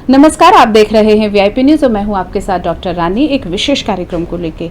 नमस्कार, आप देख रहे हैं वीआईपी न्यूज और मैं हूं आपके साथ डॉक्टर रानी। एक विशेष कार्यक्रम को लेके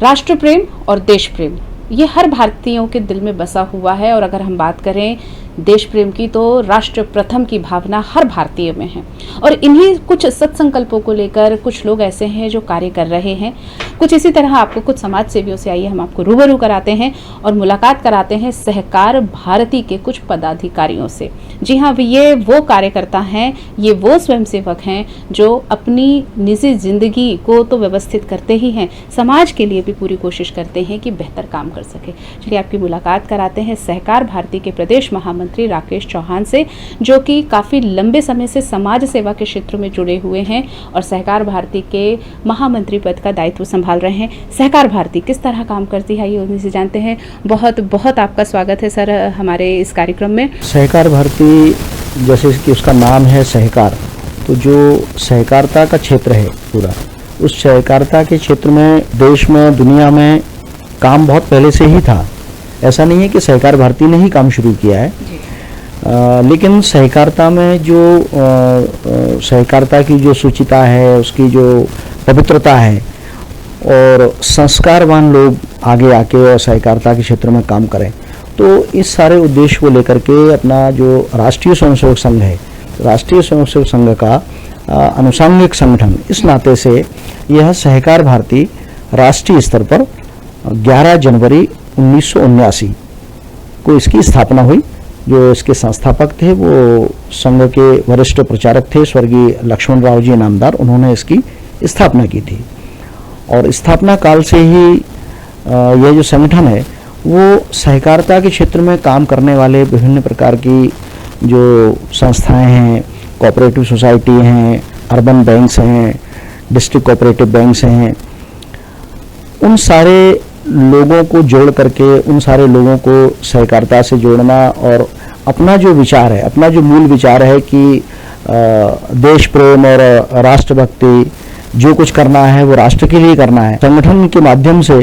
राष्ट्र प्रेम और देश प्रेम ये हर भारतीयों के दिल में बसा हुआ है। और अगर हम बात करें देश प्रेम की तो राष्ट्र प्रथम की भावना हर भारतीय में है। और इन्हीं कुछ सत्संकल्पों को लेकर कुछ लोग ऐसे हैं जो कार्य कर रहे हैं। कुछ इसी तरह आपको कुछ समाज सेवियों से आइए हम आपको रूबरू कराते हैं और मुलाकात कराते हैं सहकार भारती के कुछ पदाधिकारियों से। जी हाँ, ये वो कार्यकर्ता हैं, ये वो स्वयंसेवक हैं जो अपनी निजी जिंदगी को तो व्यवस्थित करते ही हैं, समाज के लिए भी पूरी कोशिश करते हैं कि बेहतर काम कर सके। चलिए आपकी मुलाकात कराते हैं सहकार भारती के प्रदेश महामंत्री राकेश चौहान से, जो कि काफ़ी लंबे समय से समाज सेवा के क्षेत्र में जुड़े हुए हैं और सहकार भारती के महामंत्री पद का दायित्व संभाल रहे हैं। सहकार भारती किस तरह काम करती है ये उन्हीं से जानते हैं। बहुत बहुत आपका स्वागत है सर हमारे इस कार्यक्रम में। सहकार भारती जैसे कि उसका नाम है सहकार, तो जो सहकारिता का क्षेत्र है पूरा, उस सहकारिता के क्षेत्र में देश में दुनिया में काम बहुत पहले से ही था। ऐसा नहीं है कि सहकार भारती ने ही काम शुरू किया है, लेकिन सहकारिता में जो सहकारिता की जो शुचिता है, उसकी जो पवित्रता है और संस्कारवान लोग आगे आके और सहकारिता के क्षेत्र में काम करें, तो इस सारे उद्देश्य को लेकर के अपना जो राष्ट्रीय स्वयंसेवक संघ है, राष्ट्रीय स्वयंसेवक संघ का अनुषंगिक संगठन, इस नाते से यह सहकार भारती राष्ट्रीय स्तर पर 11 जनवरी 1979 को इसकी स्थापना हुई। जो इसके संस्थापक थे वो संघ के वरिष्ठ प्रचारक थे स्वर्गीय लक्ष्मण राव जी इनामदार, उन्होंने इसकी स्थापना की थी। और स्थापना काल से ही यह जो संगठन है वो सहकारिता के क्षेत्र में काम करने वाले विभिन्न प्रकार की जो संस्थाएं हैं, कोऑपरेटिव सोसाइटी हैं, अर्बन बैंक्स हैं, डिस्ट्रिक्ट कोऑपरेटिव बैंक्स हैं, उन सारे लोगों को जोड़ करके, उन सारे लोगों को सहकारिता से जोड़ना और अपना जो विचार है, अपना जो मूल विचार है कि देश प्रेम और राष्ट्रभक्ति, जो कुछ करना है वो राष्ट्र के लिए करना है, संगठन के माध्यम से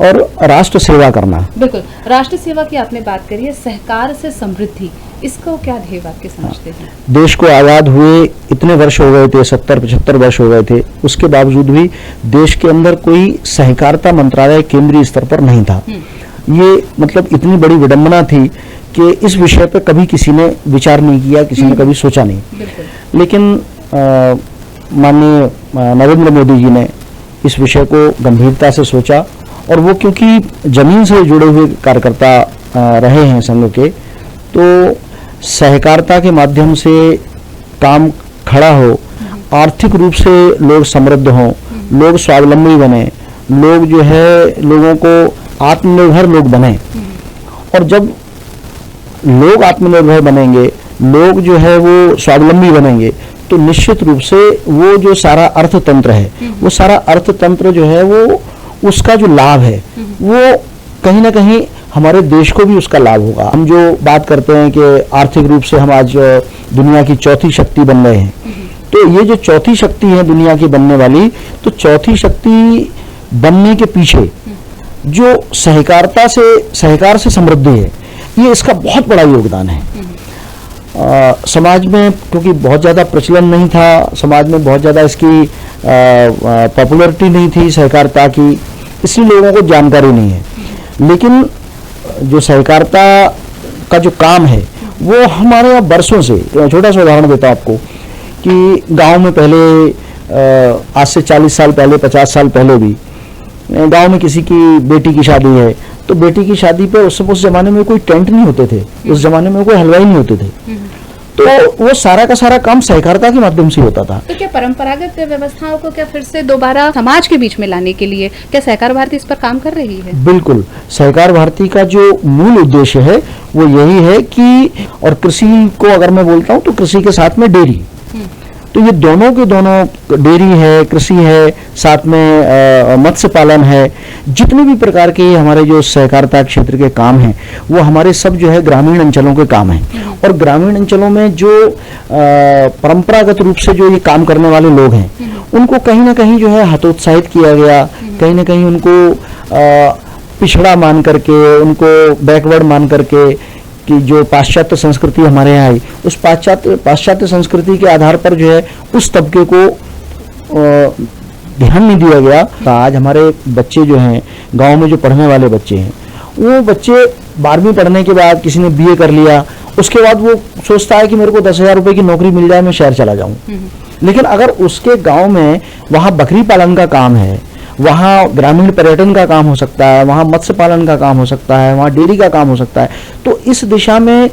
और राष्ट्र सेवा करना। बिल्कुल, राष्ट्र सेवा की आपने बात करी है, सहकार से समृद्धि, इसको क्या ध्येय वाक्य समझते हैं? देश को आजाद हुए इतने वर्ष हो गए थे, 70-75 वर्ष हो गए थे, उसके बावजूद भी देश के अंदर कोई सहकारिता मंत्रालय केंद्रीय स्तर पर नहीं था। ये मतलब इतनी बड़ी विडंबना थी कि इस विषय पर कभी किसी ने विचार नहीं किया, किसी ने कभी सोचा नहीं। लेकिन माननीय नरेंद्र मोदी जी ने इस विषय को गंभीरता से सोचा और वो क्योंकि जमीन से जुड़े हुए कार्यकर्ता रहे हैं संघ के, तो सहकारिता के माध्यम से काम खड़ा हो, आर्थिक रूप से लोग समृद्ध हों, लोग स्वावलंबी बने, लोग जो है लोगों को आत्मनिर्भर लोग बने। और जब लोग आत्मनिर्भर बनेंगे, लोग जो है वो स्वावलंबी बनेंगे, तो निश्चित रूप से वो जो सारा अर्थतंत्र है, वो सारा अर्थतंत्र जो है वो उसका जो लाभ है वो कहीं ना कहीं हमारे देश को भी उसका लाभ होगा। हम जो बात करते हैं कि आर्थिक रूप से हम आज दुनिया की चौथी शक्ति बन रहे हैं, तो ये जो चौथी शक्ति है दुनिया की बनने वाली, तो चौथी शक्ति बनने के पीछे जो सहकारिता से, सहकार से समृद्धि है, ये इसका बहुत बड़ा योगदान है। समाज में क्योंकि बहुत ज़्यादा प्रचलन नहीं था, समाज में बहुत ज़्यादा इसकी पॉपुलैरिटी नहीं थी सहकारिता की, इसलिए लोगों को जानकारी नहीं है। लेकिन जो सहकारिता का जो काम है वो हमारे यहाँ बरसों से, छोटा सा उदाहरण देता हूँ आपको कि गांव में पहले आज से 40 साल पहले, 50 साल पहले भी गांव में किसी की बेटी की शादी है, तो बेटी की शादी पे उस जमाने में कोई टेंट नहीं होते थे, उस जमाने में कोई हलवाई नहीं होते थे, तो वो सारा का सारा काम सहकारिता के माध्यम से होता था। तो क्या परंपरागत व्यवस्थाओं को क्या फिर से दोबारा समाज के बीच में लाने के लिए क्या सहकार भारती इस पर काम कर रही है? बिल्कुल, सहकार भारती का जो मूल उद्देश्य है वो यही है कि, और कृषि को अगर मैं बोलता हूँ तो कृषि के साथ में डेयरी, तो ये दोनों के दोनों, डेयरी है, कृषि है, साथ में मत्स्य पालन है, जितने भी प्रकार के हमारे जो सहकारिता क्षेत्र के काम हैं वो हमारे सब जो है ग्रामीण अंचलों के काम हैं। और ग्रामीण अंचलों में जो परंपरागत रूप से जो ये काम करने वाले लोग हैं उनको कहीं ना कहीं जो है हतोत्साहित किया गया, कहीं ना कहीं उनको पिछड़ा मान करके, उनको बैकवर्ड मान करके कि जो पाश्चात्य संस्कृति हमारे यहाँ आई, उस पाश्चात्य संस्कृति के आधार पर जो है उस तबके को ध्यान नहीं दिया गया। तो आज हमारे बच्चे जो हैं, गांव में जो पढ़ने वाले बच्चे हैं, वो बच्चे 12वीं पढ़ने के बाद किसी ने बीए कर लिया, उसके बाद वो सोचता है कि मेरे को 10,000 रुपए की नौकरी मिल जाए, मैं शहर चला जाऊं। लेकिन अगर उसके गांव में वहां बकरी पालन का काम है, वहाँ ग्रामीण पर्यटन का काम हो सकता है, वहाँ मत्स्य पालन का काम हो सकता है, वहाँ डेयरी का काम हो सकता है, तो इस दिशा में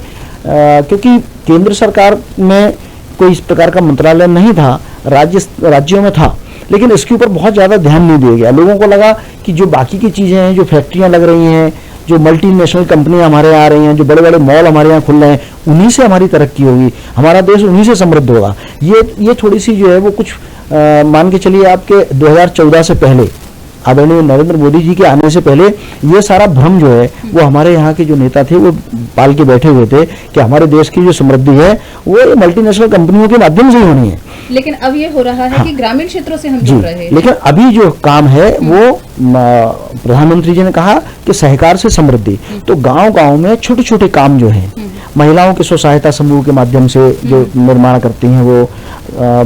क्योंकि केंद्र सरकार में कोई इस प्रकार का मंत्रालय नहीं था, राज्यों में था, लेकिन इसके ऊपर बहुत ज़्यादा ध्यान नहीं दिया गया। लोगों को लगा कि जो बाकी की चीज़ें हैं, जो फैक्ट्रियाँ लग रही हैं, जो मल्टीनेशनल कंपनियां हमारे यहाँ आ रही हैं, जो बड़े बड़े मॉल हमारे यहाँ खुल रहे हैं, उन्हीं से हमारी तरक्की होगी, हमारा देश उन्हीं से समृद्ध होगा। ये थोड़ी सी जो है वो कुछ मान के चलिए आपके 2014 से पहले, आदरणीय नरेंद्र मोदी जी के आने से पहले ये सारा भ्रम जो है वो हमारे यहाँ के जो नेता थे वो पाल के बैठे हुए थे कि हमारे देश की जो समृद्धि है वो मल्टीनेशनल कंपनियों के माध्यम से ही होनी है। लेकिन अब ये हो रहा है हाँ, कि ग्रामीण क्षेत्रों से हम जुड़ रहे हैं। लेकिन अभी जो काम है वो प्रधानमंत्री जी ने कहा कि सहकार से समृद्धि, तो गांव-गांव में छोटे-छोटे काम जो हैं, महिलाओं के स्व सहायता समूह के माध्यम से जो निर्माण करती हैं, वो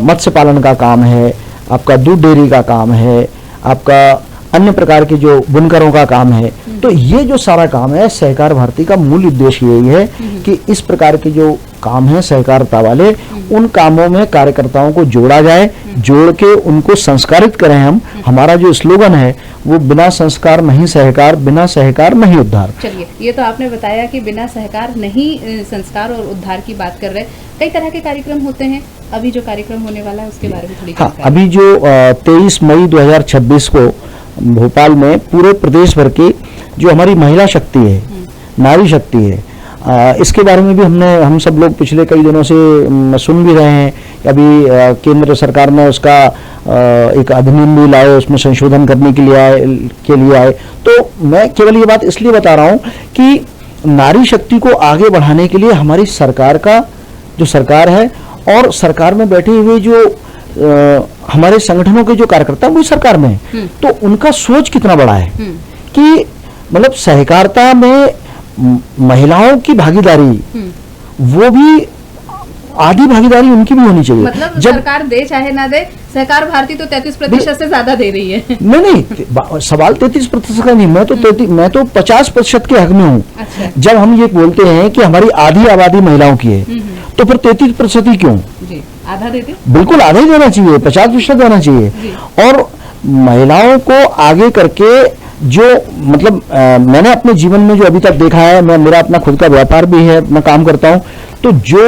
मत्स्य पालन का काम है, आपका दूध डेयरी का काम है, आपका अन्य प्रकार के जो बुनकरों का काम है। तो ये जो सारा काम है, सहकार भारती का मूल उद्देश्य यही है कि इस प्रकार के जो काम है सहकारिता वाले, उन कामों में कार्यकर्ताओं को जोड़ा जाए, जोड़ के उनको संस्कारित करें हम। हमारा जो स्लोगन है वो बिना संस्कार नहीं सहकार, बिना सहकार नहीं उद्धार। चलिए, ये तो आपने बताया कि बिना सहकार नहीं संस्कार और उद्धार की बात कर रहे हैं। कई तरह के कार्यक्रम होते हैं, अभी जो कार्यक्रम होने वाला है उसके बारे में थोड़ी अभी जो 23 मई 2026 को भोपाल में पूरे प्रदेश भर की जो हमारी महिला शक्ति है, नारी शक्ति है, इसके बारे में भी हम सब लोग पिछले कई दिनों से सुन भी रहे हैं। अभी केंद्र सरकार ने उसका एक अधिनियम भी लाए, उसमें संशोधन करने के लिए आए। तो मैं केवल ये बात इसलिए बता रहा हूँ कि नारी शक्ति को आगे बढ़ाने के लिए हमारी सरकार का जो सरकार है और सरकार में बैठे हुए जो हमारे संगठनों के जो कार्यकर्ता वो सरकार में है, तो उनका सोच कितना बड़ा है कि मतलब सहकारिता में महिलाओं की भागीदारी, वो भी आधी भागीदारी उनकी भी होनी चाहिए। मतलब जब सरकार दे चाहे ना दे, सहकार भारती तो 33% से ज्यादा दे रही है। नहीं, सवाल 33% का नहीं, मैं तो 50% के हक में हूँ। अच्छा। जब हम ये बोलते हैं कि हमारी आधी आबादी महिलाओं की है, तो फिर 33% ही क्यों? आधा देते, बिल्कुल आधा ही देना चाहिए, 50% देना चाहिए। और महिलाओं को आगे करके जो मतलब मैंने अपने जीवन में जो अभी तक देखा है, मेरा अपना खुद का व्यापार भी है, मैं काम करता हूँ, तो जो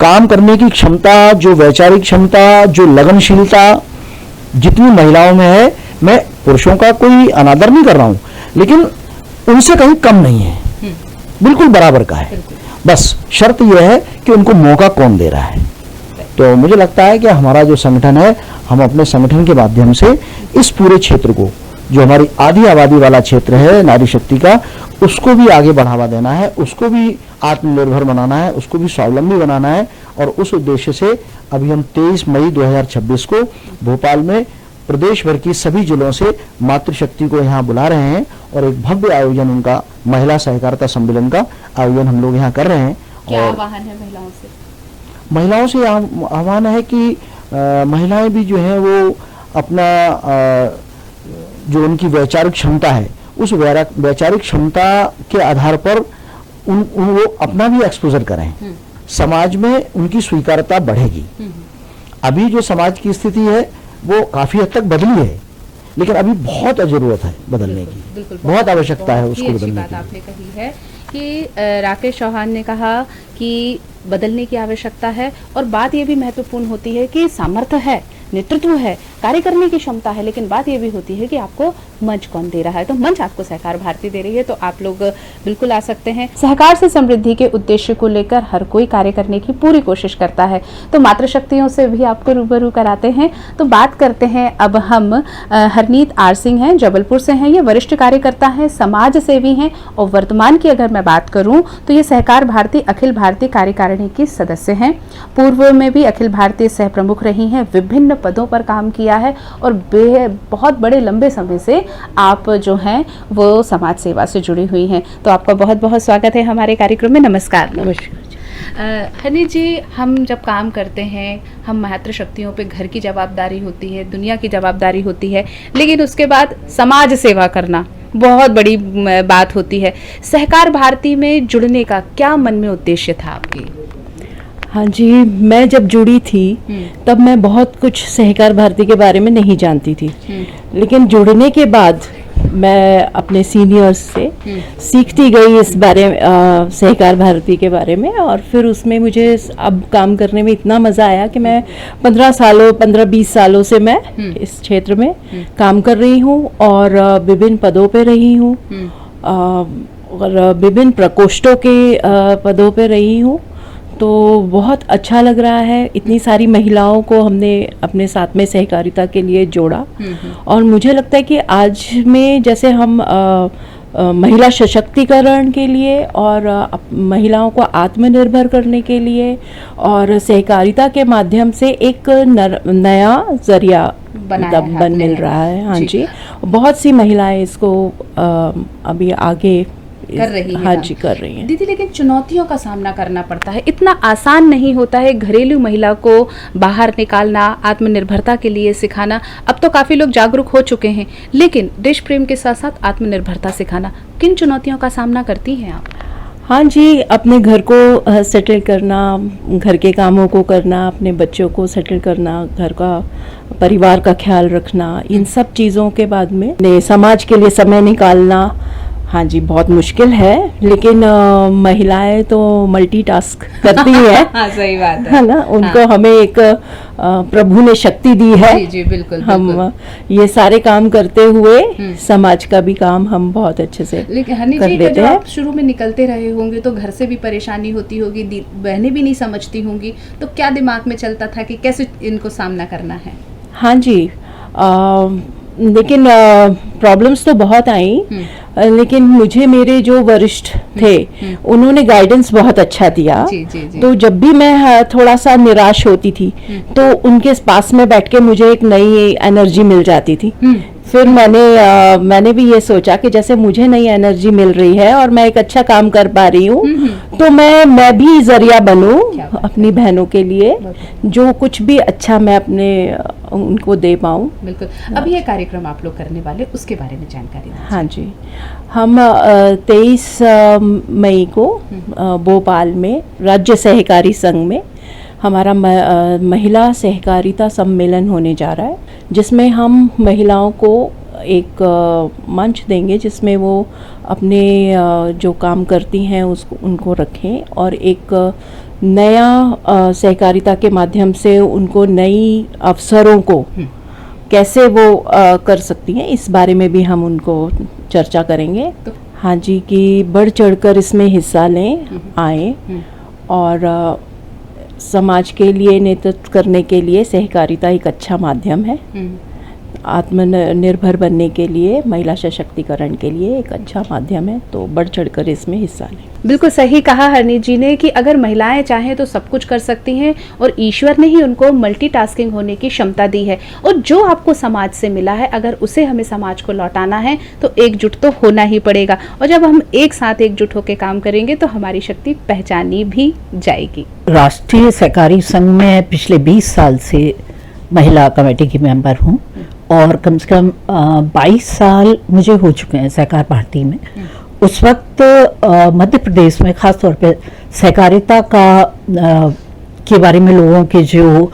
काम करने की क्षमता, जो वैचारिक क्षमता, जो लगनशीलता जितनी महिलाओं में है, मैं पुरुषों का कोई अनादर नहीं कर रहा हूँ, लेकिन उनसे कहीं कम नहीं है, बिल्कुल बराबर का है। बस शर्त यह है कि उनको मौका कौन दे रहा है। तो मुझे लगता है कि हमारा जो संगठन है, हम अपने संगठन के माध्यम से इस पूरे क्षेत्र को, जो हमारी आधी आबादी वाला क्षेत्र है नारी शक्ति का, उसको भी आगे बढ़ावा देना है, उसको भी आत्मनिर्भर बनाना है, उसको भी स्वावलंबी बनाना है। और उस उद्देश्य से अभी हम 23 मई 2026 को भोपाल में प्रदेश भर की सभी जिलों से मातृशक्ति को यहाँ बुला रहे हैं और एक भव्य आयोजन, उनका महिला सहकारिता सम्मेलन का आयोजन हम लोग यहाँ कर रहे हैं। क्या आह्वान है महिलाओं से? महिलाओं से आह्वान है कि महिलाएं भी जो है वो अपना जो उनकी वैचारिक क्षमता है, उस वैचारिक क्षमता के आधार पर वो अपना भी एक्सपोजर करें, समाज में उनकी स्वीकार्यता बढ़ेगी। अभी जो समाज की स्थिति है वो काफी हद तक बदली है, लेकिन अभी बहुत जरूरत है बदलने की, बहुत आवश्यकता है उसको बदलने की। आपने कही है कि राकेश चौहान ने कहा कि बदलने की आवश्यकता है, और बात ये भी महत्वपूर्ण होती है कि सामर्थ्य है, नेतृत्व है, कार्य करने की क्षमता है, लेकिन बात ये भी होती है कि आपको मंच कौन दे रहा है। तो मंच आपको सहकार भारती दे रही है, तो आप लोग बिल्कुल आ सकते हैं। सहकार से समृद्धि के उद्देश्य को लेकर हर कोई कार्य करने की पूरी कोशिश करता है, तो मातृशक्तियों से भी आपको रूबरू कराते हैं। तो बात करते हैं अब हम हरनीत आर सिंह हैं, जबलपुर से हैं। ये वरिष्ठ कार्यकर्ता हैं, समाज सेवी हैं, और वर्तमान की अगर मैं बात करूं तो ये सहकार भारती अखिल भारतीय कार्यकारिणी की सदस्य हैं। पूर्व में भी अखिल भारतीय सह प्रमुख रही हैं, विभिन्न पदों पर काम किया किया है और बहुत बड़े लंबे समय से आप जो हैं वो समाज सेवा से जुड़ी हुई हैं। तो आपका बहुत बहुत स्वागत है हमारे कार्यक्रम में। नमस्कार। नमस्कार। हनी जी, हम जब काम करते हैं, हम मातृशक्तियों पे घर की जवाबदारी होती है, दुनिया की जवाबदारी होती है, लेकिन उसके बाद समाज सेवा करना बहुत बड़ी बात होती है। सहकार भारती में जुड़ने का क्या मन में उद्देश्य था आपके? हाँ जी, मैं जब जुड़ी थी तब मैं बहुत कुछ सहकार भारती के बारे में नहीं जानती थी, लेकिन जुड़ने के बाद मैं अपने सीनियर्स से सीखती गई इस बारे में, सहकार भारती के बारे में, और फिर उसमें मुझे अब काम करने में इतना मज़ा आया कि मैं 15-20 सालों से मैं इस क्षेत्र में काम कर रही हूँ और विभिन्न पदों पे रही हूँ और विभिन्न प्रकोष्ठों के पदों पे रही हूँ। तो बहुत अच्छा लग रहा है। इतनी सारी महिलाओं को हमने अपने साथ में सहकारिता के लिए जोड़ा और मुझे लगता है कि आज में जैसे हम महिला सशक्तिकरण के लिए और महिलाओं को आत्मनिर्भर करने के लिए और सहकारिता के माध्यम से एक नया जरिया बन मिल रहा है। हाँ जी, बहुत सी महिलाएं इसको अभी आगे कर रही है। हाँ जी, कर रही हैं। दीदी, लेकिन चुनौतियों का सामना करना पड़ता है, इतना आसान नहीं होता है घरेलू महिला को बाहर निकालना, आत्मनिर्भरता के लिए सिखाना। अब तो काफ़ी लोग जागरूक हो चुके हैं, लेकिन देश प्रेम के साथ साथ आत्मनिर्भरता सिखाना, किन चुनौतियों का सामना करती हैं आप? हाँ जी, अपने घर को सेटल करना, घर के कामों को करना, अपने बच्चों को सेटल करना, घर का परिवार का ख्याल रखना, इन सब चीज़ों के बाद में समाज के लिए समय निकालना, हाँ जी, बहुत मुश्किल है। लेकिन महिलाएं तो मल्टीटास्क करती है। हाँ, सही बात है ना, उनको हाँ। हमें एक प्रभु ने शक्ति दी है। जी जी, बिल्कुल, हम बिल्कुल। ये सारे काम करते हुए समाज का भी काम हम बहुत अच्छे से लेकिन हनी कर जी, लेते जब हैं। आप शुरू में निकलते रहे होंगे तो घर से भी परेशानी होती होगी, बहनें भी नहीं समझती होंगी, तो क्या दिमाग में चलता था कि कैसे इनको सामना करना है? हाँ जी, लेकिन प्रॉब्लम्स तो बहुत आई, लेकिन मुझे मेरे जो वरिष्ठ थे उन्होंने गाइडेंस बहुत अच्छा दिया। जी, जी, जी। तो जब भी मैं थोड़ा सा निराश होती थी तो उनके पास में बैठ के मुझे एक नई एनर्जी मिल जाती थी। फिर मैंने भी ये सोचा कि जैसे मुझे नई एनर्जी मिल रही है और मैं एक अच्छा काम कर पा रही हूँ, तो मैं भी जरिया बनूं अपनी बहनों के लिए, जो कुछ भी अच्छा मैं अपने उनको दे पाऊँ। बिल्कुल। अब ये कार्यक्रम आप लोग करने वाले, उसके बारे में जानकारी दें। हाँ जी, हम 23 मई को भोपाल में राज्य सहकारी संघ में हमारा महिला सहकारिता सम्मेलन होने जा रहा है, जिसमें हम महिलाओं को एक मंच देंगे जिसमें वो अपने जो काम करती हैं उसको उनको रखें और एक नया सहकारिता के माध्यम से उनको नई अवसरों को कैसे वो कर सकती हैं, इस बारे में भी हम उनको चर्चा करेंगे। हाँ जी, कि बढ़ चढ़कर इसमें हिस्सा लें, आए और समाज के लिए नेतृत्व करने के लिए सहकारिता एक अच्छा माध्यम है। आत्मनिर्भर बनने के लिए, महिला सशक्तिकरण के लिए एक अच्छा माध्यम है, तो बढ़ चढ़कर इसमें हिस्सा लें। बिल्कुल सही कहा हरनीत जी ने कि अगर महिलाएं चाहें तो सब कुछ कर सकती हैं और ईश्वर ने ही उनको मल्टीटास्किंग होने की क्षमता दी है, और जो आपको समाज से मिला है अगर उसे हमें समाज को लौटाना है तो एकजुट तो होना ही पड़ेगा, और जब हम एक साथ एकजुट होकर काम करेंगे तो हमारी शक्ति पहचानी भी जाएगी। राष्ट्रीय सहकारी संघ में पिछले 20 साल से महिला कमेटी की मेंबर हूँ और कम से कम 22 साल मुझे हो चुके हैं सहकार भारती में। उस वक्त मध्य प्रदेश में खास तौर पे सहकारिता के बारे में लोगों के जो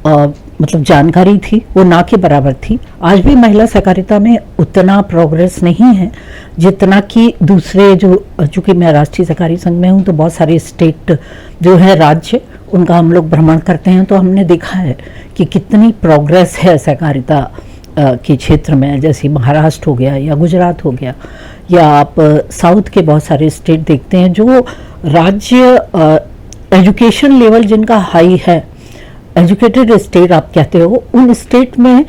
मतलब जानकारी थी वो ना के बराबर थी। आज भी महिला सहकारिता में उतना प्रोग्रेस नहीं है जितना कि दूसरे जो, चूँकि मैं राष्ट्रीय सहकारी संघ में हूँ तो बहुत सारे स्टेट जो है राज्य, उनका हम लोग भ्रमण करते हैं तो हमने देखा है कि कितनी प्रोग्रेस है सहकारिता के क्षेत्र में। जैसे महाराष्ट्र हो गया या गुजरात हो गया, या आप साउथ के बहुत सारे स्टेट देखते हैं जो राज्य एजुकेशन लेवल जिनका हाई है, एजुकेटेड स्टेट आप कहते हो, उन स्टेट में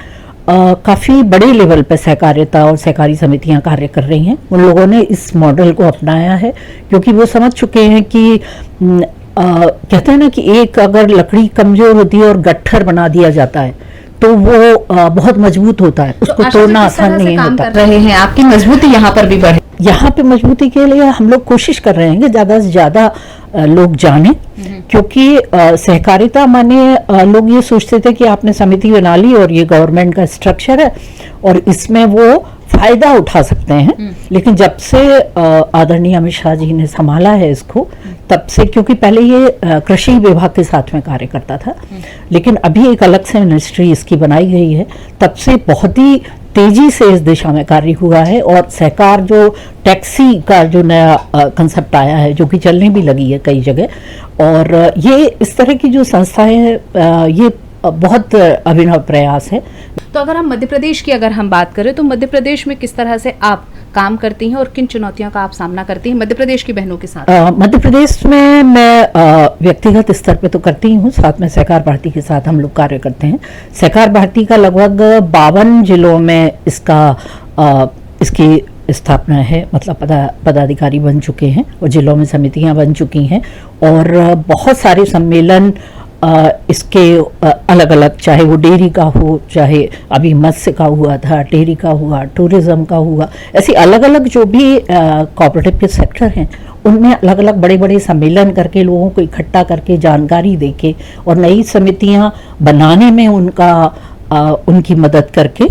काफ़ी बड़े लेवल पर सहकारिता और सहकारी समितियां कार्य कर रही हैं। उन लोगों ने इस मॉडल को अपनाया है क्योंकि वो समझ चुके हैं कि कहते हैं ना कि एक अगर लकड़ी कमज़ोर होती है और गट्ठर बना दिया जाता है तो वो बहुत मजबूत होता है, उसको तोड़ना आसान नहीं होता। रहे हैं आपकी मजबूती यहाँ पर भी बढ़े। यहाँ पे मजबूती के लिए हम लोग कोशिश कर रहे हैं कि ज़्यादा से ज़्यादा लोग जाने, क्योंकि सहकारिता माने लोग ये सोचते थे कि आपने समिति बना ली और ये गवर्नमेंट का स्ट्रक्चर है और इसमें वो फायदा उठा सकते हैं। लेकिन जब से आदरणीय अमित शाह जी ने संभाला है इसको, तब से, क्योंकि पहले ये कृषि विभाग के साथ में कार्य करता था, लेकिन अभी एक अलग से मिनिस्ट्री इसकी बनाई गई है, तब से बहुत ही तेजी से इस दिशा में कार्य हुआ है। और सहकार जो टैक्सी का जो नया कंसेप्ट आया है, जो कि चलने भी लगी है कई जगह, और ये इस तरह की जो संस्थाएं हैं, ये बहुत अभिनव प्रयास है। तो अगर हम मध्य प्रदेश की अगर हम बात करें तो मध्य प्रदेश में किस तरह से आप काम करती हैं और किन चुनौतियों का आप सामना करती हैं मध्य प्रदेश की बहनों के साथ? मध्य प्रदेश में मैं व्यक्तिगत स्तर पे तो करती हूँ, साथ में सहकार भारती के साथ हम लोग कार्य करते हैं। सहकार भारती का लगभग 52 जिलों में इसकी स्थापना है, मतलब पदाधिकारी बन चुके हैं और जिलों में समितियां बन चुकी हैं, और बहुत सारे सम्मेलन इसके अलग अलग, चाहे वो डेयरी का हो, चाहे अभी मत्स्य का हुआ था, डेयरी का हुआ, टूरिज्म का हुआ, ऐसी अलग अलग जो भी कोऑपरेटिव के सेक्टर हैं, उनमें अलग अलग बड़े बड़े सम्मेलन करके लोगों को इकट्ठा करके जानकारी देके और नई समितियां बनाने में उनकी मदद करके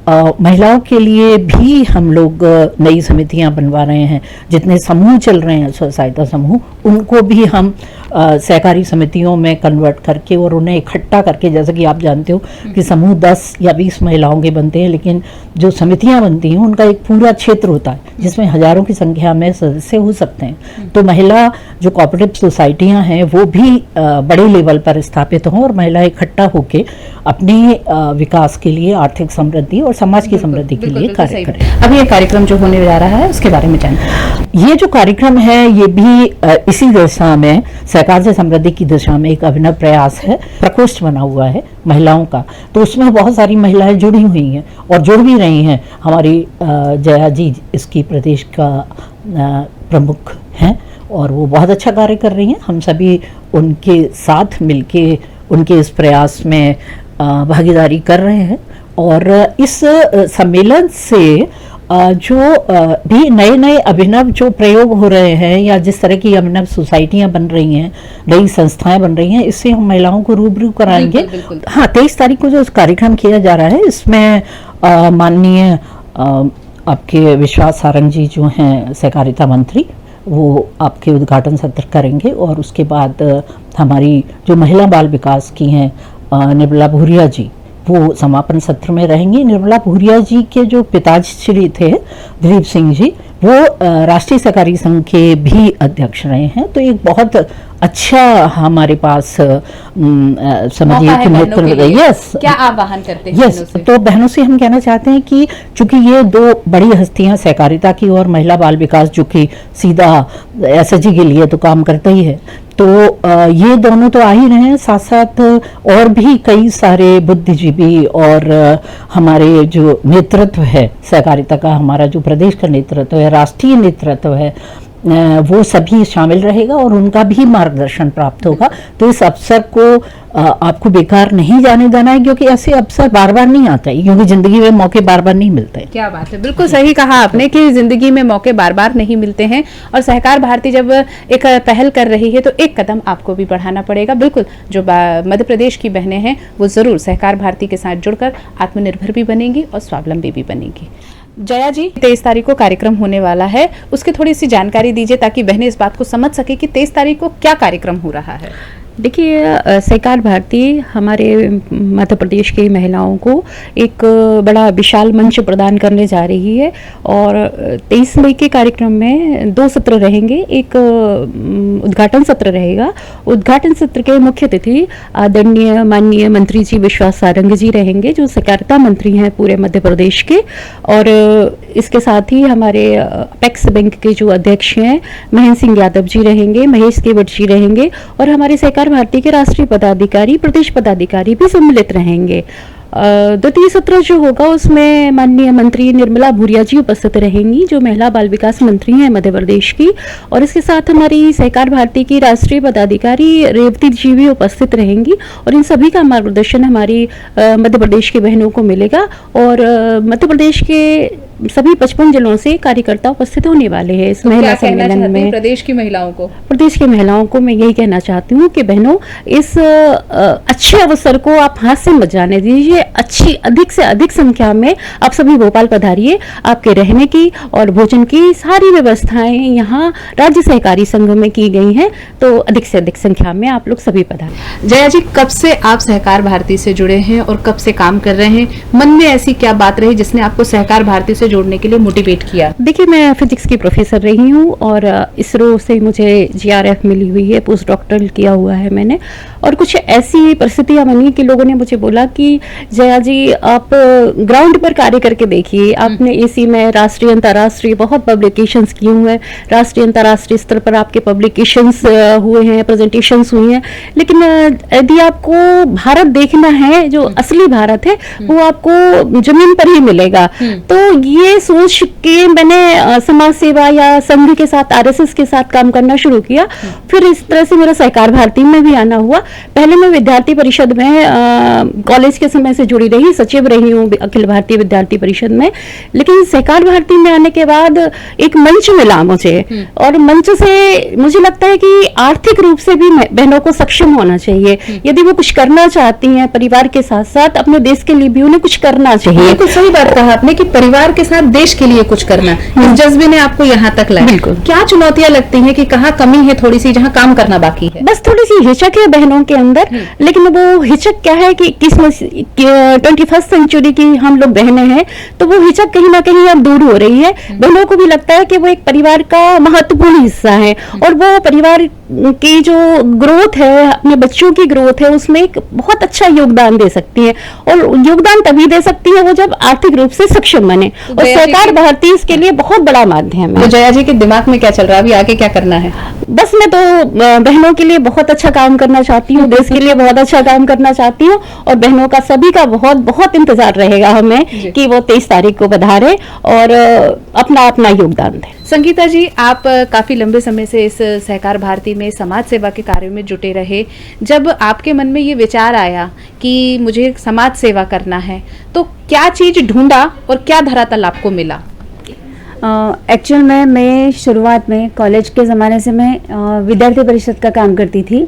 महिलाओं के लिए भी हम लोग नई समितियां बनवा रहे हैं। जितने समूह चल रहे हैं, स्व सहायता समूह, उनको भी हम सहकारी समितियों में कन्वर्ट करके और उन्हें इकट्ठा करके, जैसे कि आप जानते हो कि समूह 10 या 20 महिलाओं के बनते हैं, लेकिन जो समितियां बनती हैं उनका एक पूरा क्षेत्र होता है जिसमें हजारों की संख्या में सदस्य हो सकते हैं। तो महिला जो कोऑपरेटिव सोसाइटियां हैं वो भी बड़े लेवल पर स्थापित हों और महिलाएं इकट्ठा होकर अपने विकास के लिए, आर्थिक समृद्धि और समाज की समृद्धि के लिए कार्य करें। अब ये कार्यक्रम जो होने जा रहा है उसके बारे में जानिए। ये जो कार्यक्रम है ये भी इसी दिशा में, सहकार से समृद्धि की दिशा में एक अभिनव प्रयास है। प्रकोष्ठ बना हुआ है महिलाओं का, तो उसमें बहुत सारी महिलाएं जुड़ी हुई हैं और जुड़ भी रही हैं। हमारी जया जी इसकी प्रदेश का प्रमुख हैं और वो बहुत अच्छा कार्य कर रही हैं। हम सभी उनके साथ मिलके उनके इस प्रयास में भागीदारी कर रहे हैं और इस सम्मेलन से जो भी नए नए अभिनव जो प्रयोग हो रहे हैं या जिस तरह की अभिनव सोसाइटियां बन रही हैं, नई संस्थाएं बन रही हैं, इससे हम महिलाओं को रूबरू कराएंगे। हाँ, 23 तारीख को जो कार्यक्रम किया जा रहा है इसमें माननीय आपके विश्वास सारंग जी जो हैं सहकारिता मंत्री, वो आपके उद्घाटन सत्र करेंगे और उसके बाद हमारी जो महिला बाल विकास की हैं निर्मला भूरिया जी, वो समापन सत्र में रहेंगी। निर्मला भूरिया जी के जो पिताजी थे दिलीप सिंह जी, वो राष्ट्रीय सहकारी संघ के भी अध्यक्ष रहे हैं। तो एक बहुत अच्छा हमारे पास समझिए कि नेतृत्व। यस, क्या आह्वान करते हैं? यस, तो बहनों से हम कहना चाहते हैं कि चूंकि ये दो बड़ी हस्तियां सहकारिता की और महिला बाल विकास, जो कि सीधा एसएचजी के लिए तो काम करता ही है, तो ये दोनों तो आ ही रहे हैं, साथ साथ और भी कई सारे बुद्धिजीवी और हमारे जो नेतृत्व है सहकारिता का, हमारा जो प्रदेश का नेतृत्व है, राष्ट्रीय नेतृत्व है, वो सभी शामिल रहेगा और उनका भी मार्गदर्शन प्राप्त होगा। तो इस अवसर को आपको बेकार नहीं जाने देना है, क्योंकि ऐसे अवसर बार बार नहीं आते, क्योंकि जिंदगी में मौके बार बार नहीं मिलते। क्या बात है, बिल्कुल सही कहा आपने कि जिंदगी में मौके बार बार नहीं मिलते हैं और सहकार भारती जब एक पहल कर रही है तो एक कदम आपको भी बढ़ाना पड़ेगा। बिल्कुल, जो मध्य प्रदेश की बहनें हैं वो जरूर सहकार भारती के साथ जुड़कर आत्मनिर्भर भी बनेंगी और स्वावलंबी भी बनेंगी। जया जी, 23 तारीख को कार्यक्रम होने वाला है, उसकी थोड़ी सी जानकारी दीजिए ताकि बहनें इस बात को समझ सके कि 23 तारीख को क्या कार्यक्रम हो रहा है। देखिए, सहकार भारती हमारे मध्य प्रदेश की महिलाओं को एक बड़ा विशाल मंच प्रदान करने जा रही है और 23 मई के कार्यक्रम में 2 सत्र रहेंगे। एक उद्घाटन सत्र रहेगा। उद्घाटन सत्र के मुख्य अतिथि आदरणीय माननीय मंत्री जी विश्वास सारंग जी रहेंगे, जो सहकारिता मंत्री हैं पूरे मध्य प्रदेश के, और इसके साथ ही हमारे अपेक्स बैंक के जो अध्यक्ष हैं महेंद्र सिंह यादव जी रहेंगे, महेश केवट जी रहेंगे और हमारे सहकार भारती के राष्ट्रीय पदाधिकारी, प्रदेश पदाधिकारी भी सम्मिलित रहेंगे। द्वितीय सत्र जो होगा उसमें माननीय मंत्री निर्मला भूरिया जी उपस्थित रहेंगी, जो महिला बाल विकास मंत्री हैं मध्य प्रदेश की, और इसके साथ हमारी सहकार भारती की राष्ट्रीय पदाधिकारी रेवती जी भी उपस्थित रहेंगी, और इन सभी का मार्गदर्शन हमारी मध्य प्रदेश की बहनों को मिलेगा। और मध्य प्रदेश के सभी 55 जिलों से कार्यकर्ता उपस्थित होने वाले हैं इस महिला सम्मेलन में। प्रदेश की महिलाओं को मैं यही कहना चाहती हूँ कि बहनों, इस अच्छे अवसर को आप हाथ से मत जाने दीजिए। अधिक से अधिक संख्या में आप सभी भोपाल पधारिए। आपके रहने की और भोजन की सारी व्यवस्थाएं यहाँ राज्य सहकारी संघ में की गई हैं, तो अधिक से अधिक संख्या में आप लोग सभी पधारें। जया जी, कब से आप सहकार भारती से जुड़े हैं और कब से काम कर रहे हैं? मन में ऐसी क्या बात रही जिसने आपको सहकार भारती से जोड़ने के लिए मोटिवेट किया? देखिए, मैं फिजिक्स की प्रोफेसर रही हूँ और इसरो से मुझे GRF मिली हुई है, पोस्ट डॉक्टरल किया हुआ है मैंने। और कुछ ऐसी परिस्थितियां बनी कि लोगों ने मुझे बोला कि जया जी, आप ग्राउंड पर कार्य करके देखिए। आपने AC में राष्ट्रीय अंतर्राष्ट्रीय बहुत पब्लिकेशंस किए हुए हैं, राष्ट्रीय अंतर्राष्ट्रीय स्तर पर आपके पब्लिकेशंस हुए हैं, प्रेजेंटेशंस हुई हैं, लेकिन यदि आपको भारत देखना है, जो असली भारत है, वो आपको जमीन पर ही मिलेगा। तो ये सोच के मैंने समाज सेवा या संघ के साथ, RSS के साथ काम करना शुरू किया। फिर इस तरह से मेरा सहकार भारती में भी आना हुआ। पहले मैं विद्यार्थी परिषद में कॉलेज के समय से जुड़ी रही, सचिव रही हूँ अखिल भारतीय विद्यार्थी परिषद में, लेकिन सहकार भारती में आने के बाद एक मंच मिला मुझे, और मंच से मुझे लगता है कि आर्थिक रूप से भी बहनों को सक्षम होना चाहिए। यदि वो कुछ करना चाहती हैं परिवार के साथ साथ, अपने देश के लिए भी उन्हें कुछ करना चाहिए। बिल्कुल सही बात कहा आपने कि परिवार के साथ देश के लिए कुछ करना, इस जज्बे ने आपको यहाँ तक लाया। क्या चुनौतियां लगती हैं कि कहाँ कमी है थोड़ी सी, जहाँ काम करना बाकी है? बस थोड़ी सी हिचक है बहनों के अंदर, लेकिन वो हिचक क्या है कि 21st सेंचुरी की हम लोग बहनें हैं, तो वो हिचक कहीं ना कहीं अब दूर हो रही है। बहनों को भी लगता है कि वो एक परिवार का महत्वपूर्ण हिस्सा है, और वो परिवार की जो ग्रोथ है, अपने बच्चों की ग्रोथ है, उसमें एक बहुत अच्छा योगदान दे सकती है। और योगदान तभी दे सकती है वो जब आर्थिक रूप से सक्षम बने, और सहकार भारती इसके लिए बहुत बड़ा माध्यम है। तो जया जी के दिमाग में क्या चल रहा है, अभी आगे क्या करना है? बस मैं तो बहनों के लिए बहुत अच्छा काम करना चाहती हूँ, देश के लिए बहुत अच्छा काम करना चाहती हूँ, और बहनों का सभी का बहुत बहुत इंतजार रहेगा हमें कि वो 23 तारीख को पधारे और अपना अपना योगदान दें। संगीता जी, आप काफी लंबे समय से इस सहकार भारती में समाज सेवा के कार्यों में जुटे रहे। जब आपके मन में ये विचार आया कि मुझे समाज सेवा करना है, तो क्या चीज ढूंढा और क्या धरातल आपको मिला? एक्चुअल में मैं शुरुआत में कॉलेज के ज़माने से मैं विद्यार्थी परिषद का काम करती थी,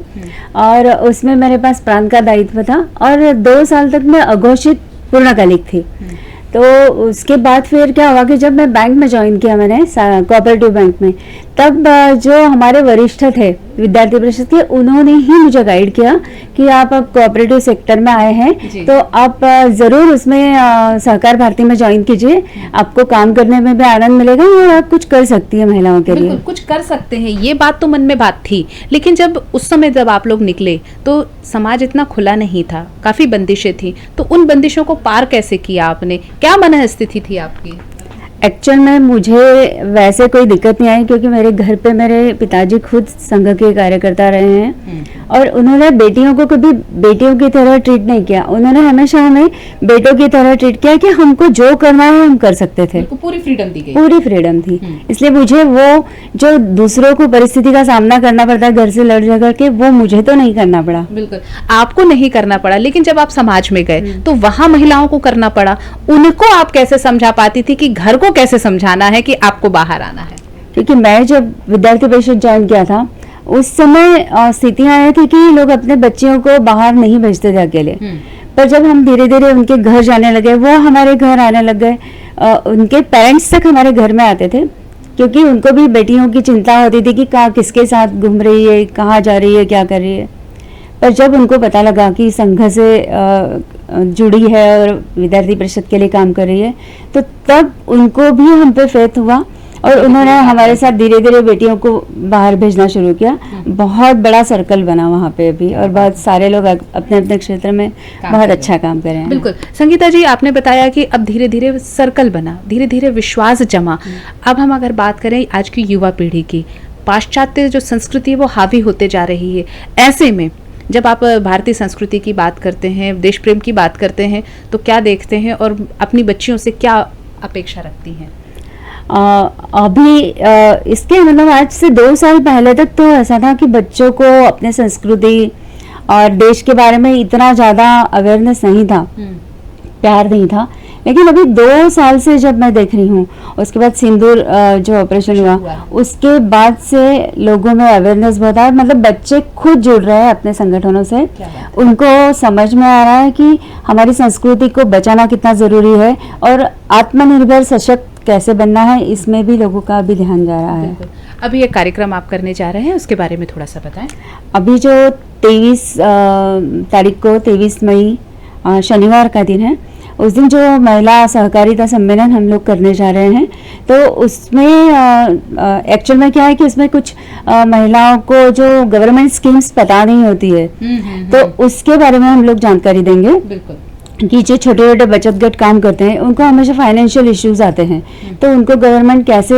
और उसमें मेरे पास प्रांत का दायित्व था, और 2 साल तक मैं अघोषित पूर्णकालिक थी। तो उसके बाद फिर क्या हुआ कि जब मैं बैंक में ज्वाइन किया, मैंने कोऑपरेटिव बैंक में, तब जो हमारे वरिष्ठ थे विद्यार्थी परिषद के, उन्होंने ही मुझे गाइड किया कि आप अब कोऑपरेटिव सेक्टर में आए हैं, तो आप ज़रूर उसमें सहकार भारती में ज्वाइन कीजिए, आपको काम करने में भी आनंद मिलेगा और आप कुछ कर सकती है महिलाओं के लिए। कुछ कर सकते हैं, ये बात तो मन में बात थी, लेकिन जब उस समय जब आप लोग निकले तो समाज इतना खुला नहीं था, काफी बंदिशें थी, तो उन बंदिशों को पार कैसे किया आपने? क्या मन स्थिति थी आपकी? एक्चुअल में मुझे वैसे कोई दिक्कत नहीं आई, क्योंकि मेरे घर पे मेरे पिताजी खुद संघ के कार्यकर्ता रहे हैं, और उन्होंने बेटियों को कभी बेटियों की तरह ट्रीट नहीं किया। उन्होंने हमेशा हमें बेटों की तरह ट्रीट किया कि हमको जो करना है हम कर सकते थे, पूरी फ्रीडम दी गई, पूरी फ्रीडम थी। इसलिए मुझे वो जो दूसरों को परिस्थिति का सामना करना पड़ता है घर से लड़ झगड़ करके, वो मुझे तो नहीं करना पड़ा। बिल्कुल आपको नहीं करना पड़ा, लेकिन जब आप समाज में गए तो वहां महिलाओं को करना पड़ा। उनको आप कैसे समझा पाती थी कि घर को कैसे समझाना है कि आपको बाहर आना है? क्योंकि मैं जब विद्यार्थी परिषद ज्वाइन किया था, उस समय स्थितियां आई थी कि लोग अपने बच्चियों को बाहर नहीं भेजते थे अकेले, पर जब हम धीरे धीरे उनके घर जाने लगे, वो हमारे घर आने लग गए, उनके पेरेंट्स तक हमारे घर में आते थे, क्योंकि उनको भी बेटियों की चिंता होती थी कि कहाँ किसके साथ घूम रही है, कहाँ जा रही है, क्या कर रही है। पर जब उनको पता लगा कि संघ से जुड़ी है और विद्यार्थी परिषद के लिए काम कर रही है, तो तब उनको भी हम पे फेथ हुआ, और उन्होंने हमारे साथ धीरे धीरे बेटियों को बाहर भेजना शुरू किया। बहुत बड़ा सर्कल बना वहाँ पे भी, और बहुत सारे लोग अपने अपने क्षेत्र में बहुत अच्छा काम कर रहे हैं। बिल्कुल संगीता जी, आपने बताया कि अब धीरे धीरे सर्कल बना, धीरे धीरे विश्वास जमा। अब हम अगर बात करें आज की युवा पीढ़ी की, पाश्चात्य जो संस्कृति है वो हावी होते जा रही है, ऐसे में जब आप भारतीय संस्कृति की बात करते हैं, देश प्रेम की बात करते हैं, तो क्या देखते हैं और अपनी बच्चियों से क्या अपेक्षा रखती हैं? अभी इसके मतलब आज से 2 साल पहले तक तो ऐसा था कि बच्चों को अपने संस्कृति और देश के बारे में इतना ज़्यादा अवेयरनेस नहीं था, प्यार नहीं था। लेकिन अभी 2 साल से जब मैं देख रही हूँ, उसके बाद सिंदूर जो ऑपरेशन हुआ, उसके बाद से लोगों में अवेयरनेस बहुत है। मतलब बच्चे खुद जुड़ रहे हैं अपने संगठनों से, उनको समझ में आ रहा है कि हमारी संस्कृति को बचाना कितना ज़रूरी है और आत्मनिर्भर सशक्त कैसे बनना है, इसमें भी लोगों का अभी ध्यान जा रहा है। अभी एक कार्यक्रम आप करने जा रहे हैं, उसके बारे में थोड़ा सा बताएं। अभी जो 23 तारीख को 23 मई शनिवार का दिन है, उस दिन जो महिला सहकारिता सम्मेलन हम लोग करने जा रहे हैं, तो उसमें एक्चुअल में क्या है कि उसमें कुछ महिलाओं को जो गवर्नमेंट स्कीम्स पता नहीं होती है, तो उसके बारे में हम लोग जानकारी देंगे। बिल्कुल। कि जो छोटे छोटे बचत गट काम करते हैं, उनको हमेशा फाइनेंशियल इश्यूज आते हैं, तो उनको गवर्नमेंट कैसे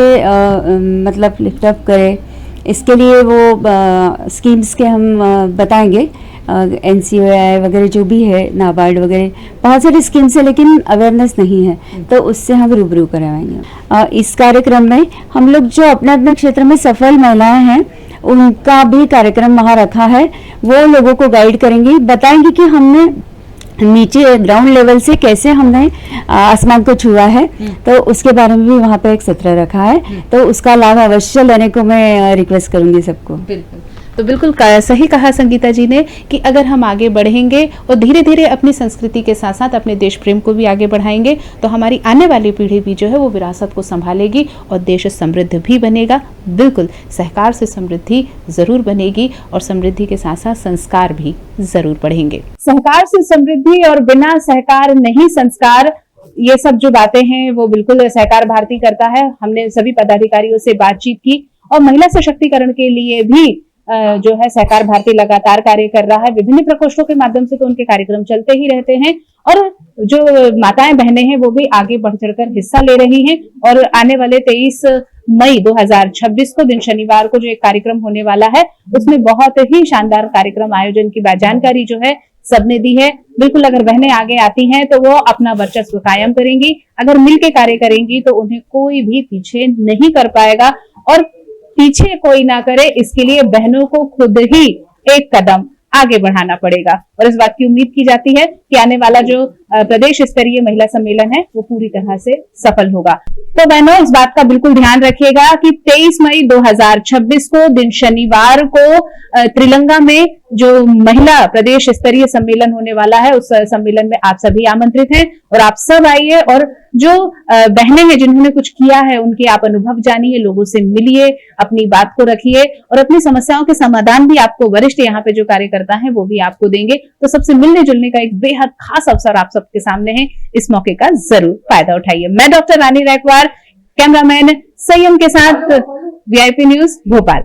मतलब लिफ्ट अप करे, इसके लिए वो स्कीम्स के हम बताएंगे। NCOI वगैरह जो भी है, नाबार्ड वगैरह, बहुत सारी स्कीम्स है, लेकिन अवेयरनेस नहीं है, तो उससे हम रूबरू करवाएंगे। इस कार्यक्रम में हम लोग जो अपने अपने क्षेत्र में सफल महिलाएं हैं, उनका भी कार्यक्रम वहाँ रखा है। वो लोगों को गाइड करेंगी, बताएंगे कि हमने नीचे ग्राउंड लेवल से कैसे हमने आसमान को छुआ है, तो उसके बारे में भी वहाँ पे एक सत्र रखा है, तो उसका लाभ अवश्य लेने को मैं रिक्वेस्ट करूंगी सबको। बिल्कुल, तो बिल्कुल सही कहा संगीता जी ने कि अगर हम आगे बढ़ेंगे और धीरे धीरे अपनी संस्कृति के साथ साथ अपने देश प्रेम को भी आगे बढ़ाएंगे, तो हमारी आने वाली पीढ़ी भी जो है वो विरासत को संभालेगी और देश समृद्ध भी बनेगा। बिल्कुल, सहकार से समृद्धि जरूर बनेगी और समृद्धि के साथ साथ संस्कार भी जरूर बढ़ेंगे। सहकार से समृद्धि और बिना सहकार नहीं संस्कार, ये सब जो बातें हैं वो बिल्कुल सहकार भारती करता है। हमने सभी पदाधिकारियों से बातचीत की और महिला सशक्तिकरण के लिए भी जो है सहकार भारती लगातार कार्य कर रहा है। विभिन्न प्रकोष्ठों के माध्यम से तो उनके कार्यक्रम चलते ही रहते हैं और जो माताएं बहनें हैं वो भी आगे बढ़ चढ़कर हिस्सा ले रही हैं। और आने वाले 23 मई 2026 को दिन शनिवार को जो एक कार्यक्रम होने वाला है, उसमें बहुत ही शानदार कार्यक्रम आयोजन की जानकारी जो है सबने दी है। बिल्कुल, अगर बहनें आगे आती हैं तो वो अपना वर्चस्व कायम करेंगी, अगर मिलकर कार्य करेंगी तो उन्हें कोई भी पीछे नहीं कर पाएगा। और पीछे कोई ना करे, इसके लिए बहनों को खुद ही एक कदम आगे बढ़ाना पड़ेगा। और इस बात की उम्मीद की जाती है कि आने वाला जो प्रदेश स्तरीय महिला सम्मेलन है वो पूरी तरह से सफल होगा। तो बहनों, इस बात का बिल्कुल ध्यान रखिएगा कि 23 मई 2026 को दिन शनिवार को त्रिलंगा में जो महिला प्रदेश स्तरीय सम्मेलन होने वाला है, उस सम्मेलन में आप सभी आमंत्रित हैं और आप सब आइए और जो बहनें हैं जिन्होंने कुछ किया है उनके आप अनुभव जानिए, लोगों से मिलिए, अपनी बात को रखिए और अपनी समस्याओं के समाधान भी आपको वरिष्ठ यहाँ पे जो कार्यकर्ता हैं वो भी आपको देंगे। तो सबसे मिलने जुलने का एक बेहद खास अवसर आप सबके सामने है, इस मौके का जरूर फायदा उठाइए। मैं डॉक्टर रानी रैकवार, कैमरामैन संयम के साथ VIP न्यूज भोपाल।